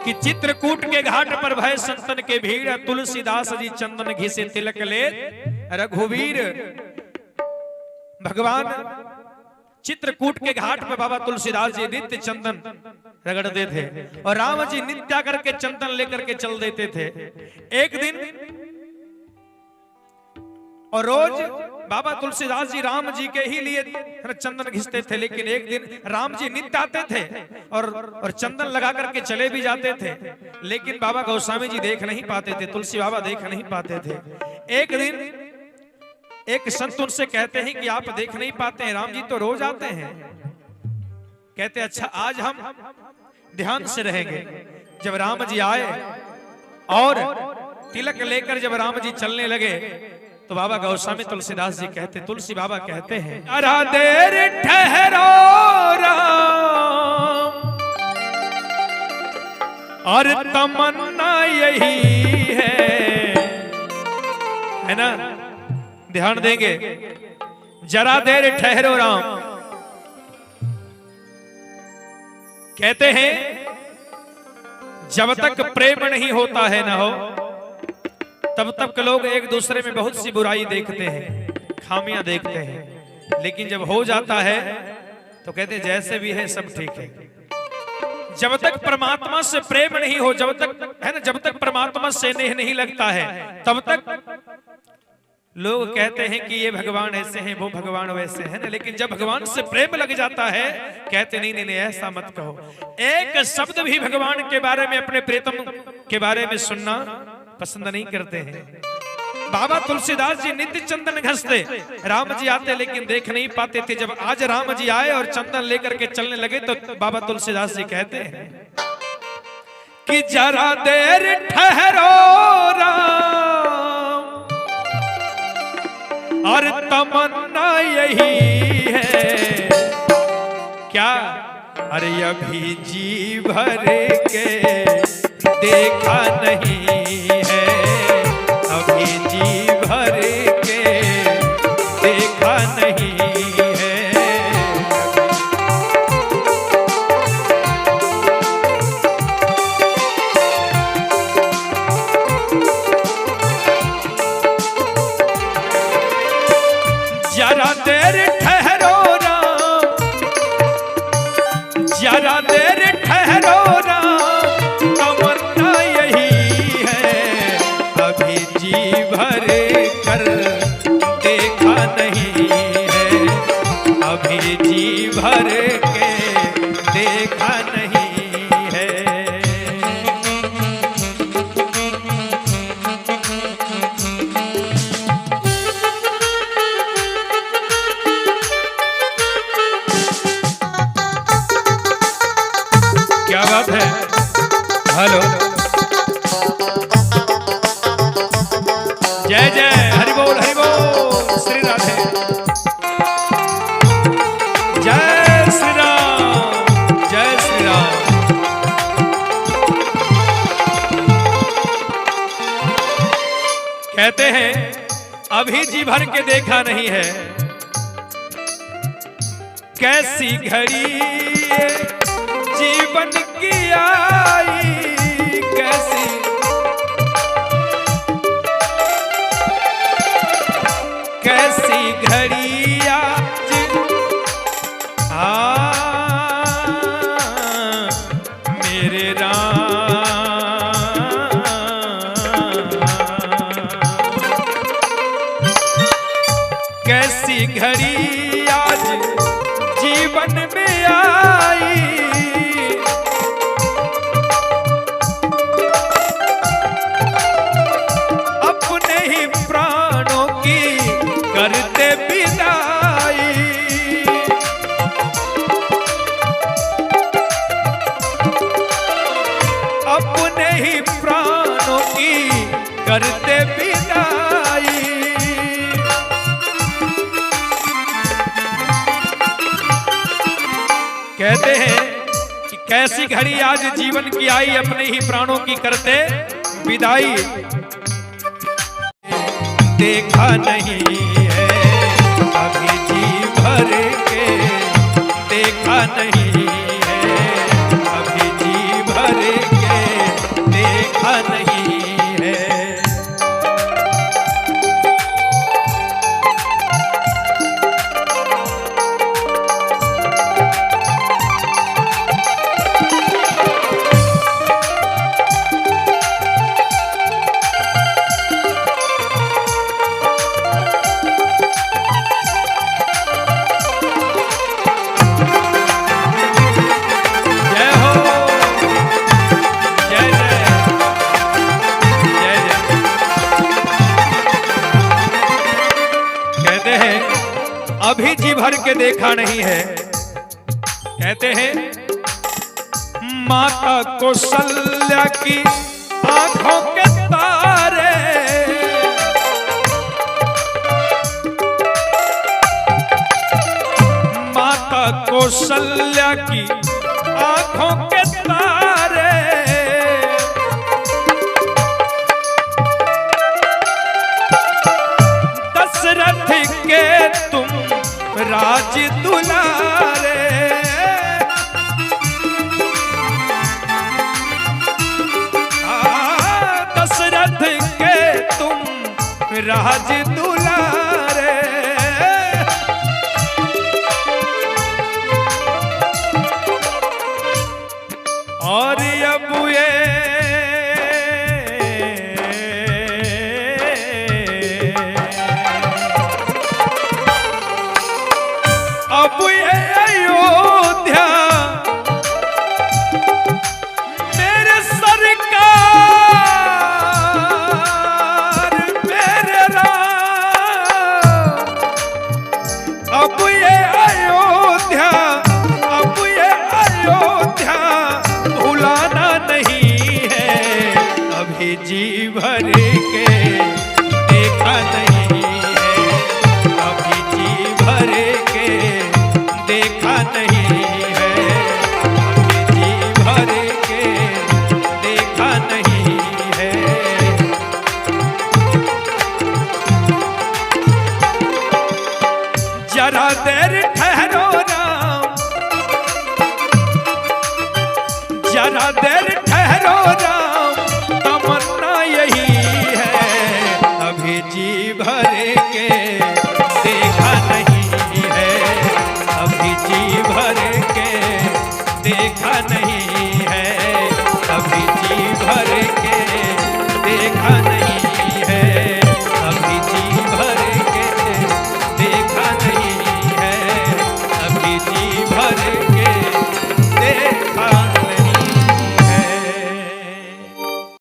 कि चित्रकूट के घाट पर भय संतन के भीड़, तुलसीदास जी चंदन घिसे तिलक ले रघुवीर। भगवान चित्रकूट के घाट पर बाबा तुलसीदास जी नित्य चंदन रगड़ते थे और राम जी नित्य करके चंदन लेकर के चल देते थे। एक दिन और रोज बाबा तुलसीदास जी राम जी के ही लिए चंदन घिसते थे, लेकिन एक दिन राम जी नित्य आते थे और चंदन लगा करके चले भी जाते थे, लेकिन बाबा गोस्वामी जी देख नहीं पाते थे, तुलसी बाबा देख नहीं पाते थे। एक दिन एक संत उनसे कहते हैं कि आप देख नहीं पाते हैं, राम जी तो रोज आते हैं। कहते अच्छा आज हम ध्यान से रहेंगे। जब राम जी आए और तिलक लेकर जब राम जी चलने लगे तो बाबा गोस्वामी तुलसीदास जी कहते, तुलसी बाबा कहते हैं जरा देर ठहरो राम, और तमन्ना यही है ना। ध्यान देंगे, जरा देर ठहरो राम। कहते हैं जब तक प्रेम नहीं होता है ना हो, तब तक लोग एक दूसरे में बहुत सी बुराई देखते हैं, खामियां देखते हैं, लेकिन जब हो जाता है तो कहते जैसे भी है सब ठीक है। जब तक परमात्मा से प्रेम नहीं हो, जब तक है ना, जब तक परमात्मा से नेह नहीं लगता है, तब तक लोग कहते हैं कि ये भगवान ऐसे हैं, वो भगवान वैसे हैं ना। लेकिन जब भगवान से प्रेम लग जाता है कहते नहीं नहीं नहीं ऐसा मत कहो। एक शब्द भी भगवान के बारे में, अपने प्रीतम के बारे में सुनना पसंद नहीं करते हैं। बाबा तुलसीदास जी नित्य चंदन घसते, राम जी आते लेकिन देख नहीं पाते थे। जब आज राम जी आए और चंदन लेकर के चलने लगे तो बाबा तुलसीदास जी कहते हैं कि जरा देर ठहरो राम, और तमन्ना यही है क्या, अरे अभी जी भर के देखा नहीं है, अभी जी भर के देखा नहीं है। जरा देर ठहरो राम, जरा देर ठहरो राम, तमन्ना यही है, अभी जी भर कर देखा नहीं है, अभी जी भर के देखा नहीं है। क्या बात है, हेलो, जय जय हरि बोल श्री राधे, जय श्री राम, जय श्री राम। कहते हैं अभी जी भर के देखा नहीं है, कैसी घड़ी जीवन की आई, कैसी कैसी घड़ी आज मेरे राम, कैसी घड़ी आज जीवन में आई, अपने ही प्राणों की करते विदाई, अपने ही प्राणों की करते विदाई। कहते हैं कि कैसी घड़ी आज जीवन की आई, अपने ही प्राणों की करते विदाई, देखा नहीं है, अभी जी भर के देखा नहीं है, अभी जी भर के देखा नहीं है। जय हो, जय जय जय जय। कहते हैं अभी जी भर के देखा नहीं है। कहते हैं माता कौशल्या की आंखों के तारे, माता कौशल्या की आंखों के तारे, दशरथ के तुम राज दुलारे, दशरथ के तुम राज दुलारे। और अब ये अयोध्या मेरे सरकार मेरे राम, अब ये अयोध्या, अब ये अयोध्या भुलाना नहीं है। अभी जी भर के देखा नहीं है, अभी जी भर के देखा नहीं है, अभी जी भर के देखा नहीं है। जरा देर ठहरो राम, जरा देर ठहरो राम,